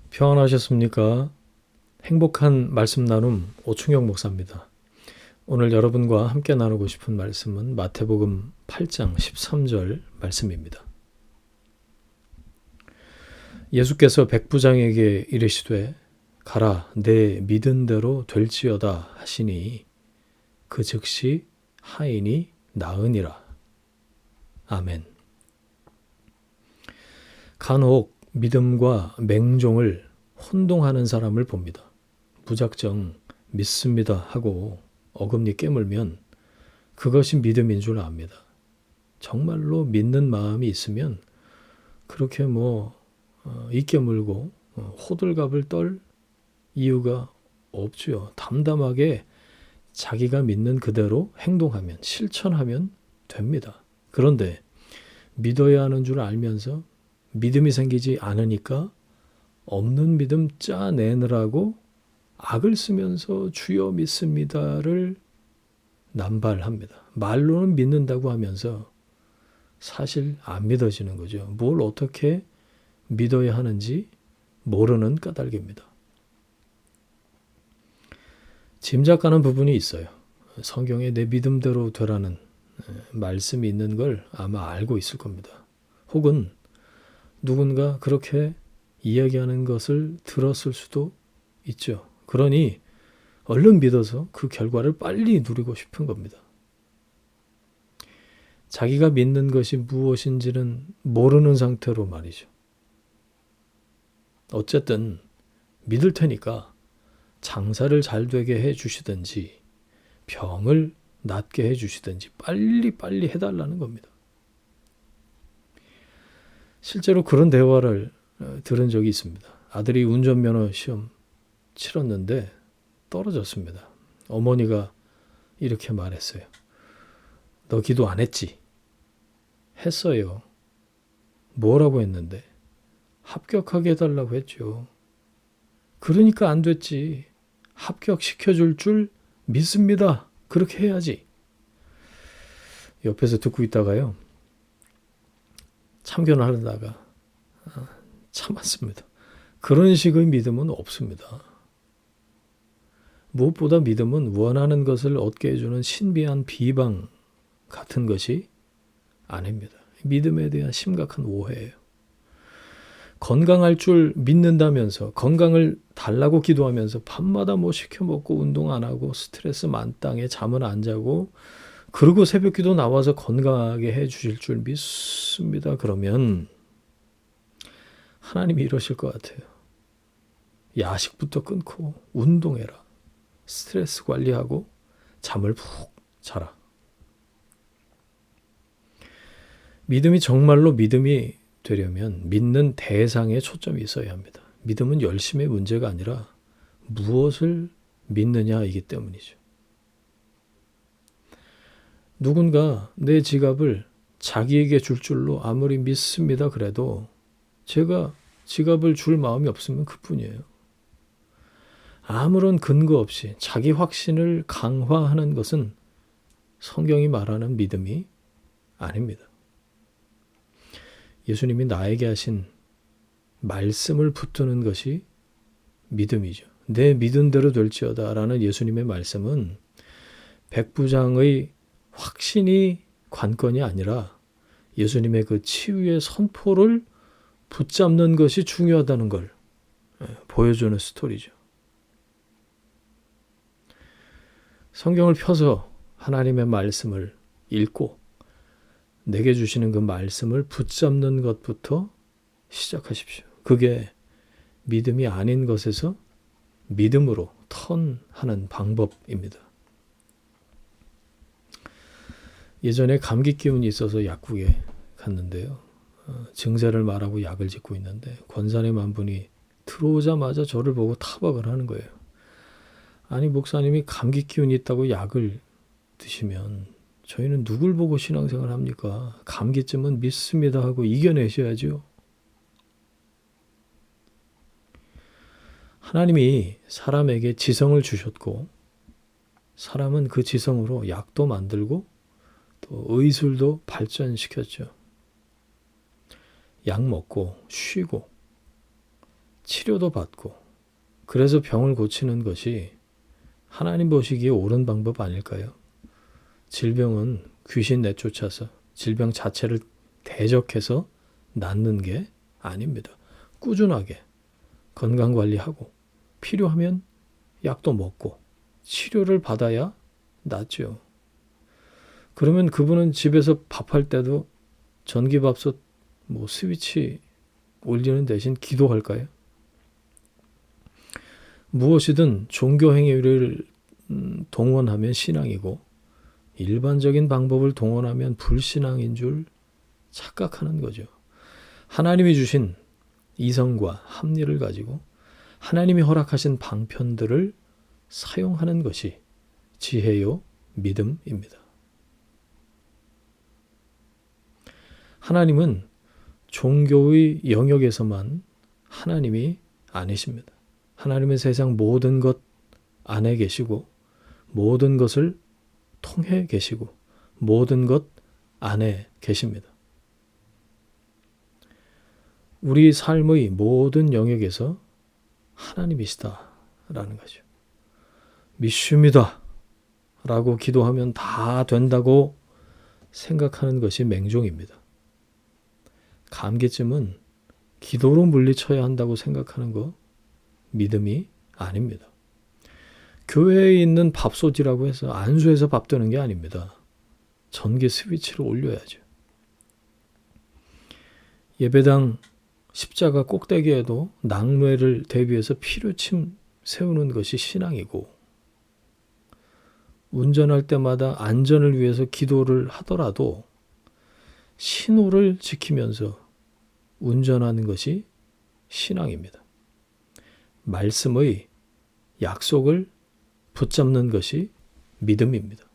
평안하셨습니까? 행복한 말씀 나눔 오충영 목사입니다. 오늘 여러분과 함께 나누고 싶은 말씀은 마태복음 8장 13절 말씀입니다. 예수께서 백부장에게 이르시되 가라 내 믿은 대로 될지어다 하시니 그 즉시 하인이 나으니라. 아멘. 간혹 믿음과 맹종을 혼동하는 사람을 봅니다. 무작정 믿습니다 하고 어금니 깨물면 그것이 믿음인 줄 압니다. 정말로 믿는 마음이 있으면 그렇게 이 깨물고 호들갑을 떨 이유가 없지요. 담담하게 자기가 믿는 그대로 행동하면, 실천하면 됩니다. 그런데 믿어야 하는 줄 알면서 믿음이 생기지 않으니까 없는 믿음 짜내느라고 악을 쓰면서 주여 믿습니다를 남발합니다. 말로는 믿는다고 하면서 사실 안 믿어지는 거죠. 뭘 어떻게 믿어야 하는지 모르는 까닭입니다. 짐작가는 부분이 있어요. 성경에 내 믿음대로 되라는 말씀이 있는 걸 아마 알고 있을 겁니다. 혹은 누군가 그렇게 이야기하는 것을 들었을 수도 있죠. 그러니 얼른 믿어서 그 결과를 빨리 누리고 싶은 겁니다. 자기가 믿는 것이 무엇인지는 모르는 상태로 말이죠. 어쨌든 믿을 테니까 장사를 잘 되게 해주시든지 병을 낫게 해주시든지 빨리 해달라는 겁니다. 실제로 그런 대화를 들은 적이 있습니다. 아들이 운전면허 시험 치렀는데 떨어졌습니다. 어머니가 이렇게 말했어요. 너 기도 안 했지? 했어요. 뭐라고 했는데? 합격하게 해달라고 했죠. 그러니까 안 됐지. 합격시켜줄 줄 믿습니다. 그렇게 해야지. 옆에서 듣고 있다가요. 참견을 하려다가 참았습니다. 그런 식의 믿음은 없습니다. 무엇보다 믿음은 원하는 것을 얻게 해주는 신비한 비방 같은 것이 아닙니다. 믿음에 대한 심각한 오해예요. 건강할 줄 믿는다면서 건강을 달라고 기도하면서 밤마다 시켜 먹고 운동 안 하고 스트레스 만땅에 잠은 안 자고 그리고 새벽 기도 나와서 건강하게 해 주실 줄 믿습니다. 그러면 하나님이 이러실 것 같아요. 야식부터 끊고 운동해라. 스트레스 관리하고 잠을 푹 자라. 믿음이 정말로 믿음이 되려면 믿는 대상에 초점이 있어야 합니다. 믿음은 열심의 문제가 아니라 무엇을 믿느냐이기 때문이죠. 누군가 내 지갑을 자기에게 줄 줄로 아무리 믿습니다 그래도 제가 지갑을 줄 마음이 없으면 그뿐이에요. 아무런 근거 없이 자기 확신을 강화하는 것은 성경이 말하는 믿음이 아닙니다. 예수님이 나에게 하신 말씀을 붙드는 것이 믿음이죠. 내 믿은 대로 될지어다 라는 예수님의 말씀은 백부장의 확신이 관건이 아니라 예수님의 그 치유의 선포를 붙잡는 것이 중요하다는 걸 보여주는 스토리죠. 성경을 펴서 하나님의 말씀을 읽고 내게 주시는 그 말씀을 붙잡는 것부터 시작하십시오. 그게 믿음이 아닌 것에서 믿음으로 턴하는 방법입니다. 예전에 감기 기운이 있어서 약국에 갔는데요. 증세를 말하고 약을 짓고 있는데 권사님 한 분이 들어오자마자 저를 보고 타박을 하는 거예요. 아니 목사님이 감기 기운이 있다고 약을 드시면 저희는 누굴 보고 신앙생활 합니까? 감기쯤은 믿습니다 하고 이겨내셔야죠. 하나님이 사람에게 지성을 주셨고 사람은 그 지성으로 약도 만들고 또 의술도 발전시켰죠. 약 먹고 쉬고 치료도 받고 그래서 병을 고치는 것이 하나님 보시기에 옳은 방법 아닐까요? 질병은 귀신 내쫓아서 질병 자체를 대적해서 낫는 게 아닙니다. 꾸준하게 건강관리하고 필요하면 약도 먹고 치료를 받아야 낫죠. 그러면 그분은 집에서 밥할 때도 전기밥솥 스위치 올리는 대신 기도할까요? 무엇이든 종교 행위를 동원하면 신앙이고 일반적인 방법을 동원하면 불신앙인 줄 착각하는 거죠. 하나님이 주신 이성과 합리를 가지고 하나님이 허락하신 방편들을 사용하는 것이 지혜요 믿음입니다. 하나님은 종교의 영역에서만 하나님이 아니십니다. 하나님은 세상 모든 것 안에 계시고 모든 것을 통해 계시고 모든 것 안에 계십니다. 우리 삶의 모든 영역에서 하나님이시다라는 거죠. 믿습니다 라고 기도하면 다 된다고 생각하는 것이 맹종입니다. 감기쯤은 기도로 물리쳐야 한다고 생각하는 거 믿음이 아닙니다. 교회에 있는 밥솥이라고 해서 안수해서 밥 되는 게 아닙니다. 전기 스위치를 올려야죠. 예배당 십자가 꼭대기에도 낭매를 대비해서 피루침 세우는 것이 신앙이고 운전할 때마다 안전을 위해서 기도를 하더라도 신호를 지키면서 운전하는 것이 신앙입니다. 말씀의 약속을 붙잡는 것이 믿음입니다.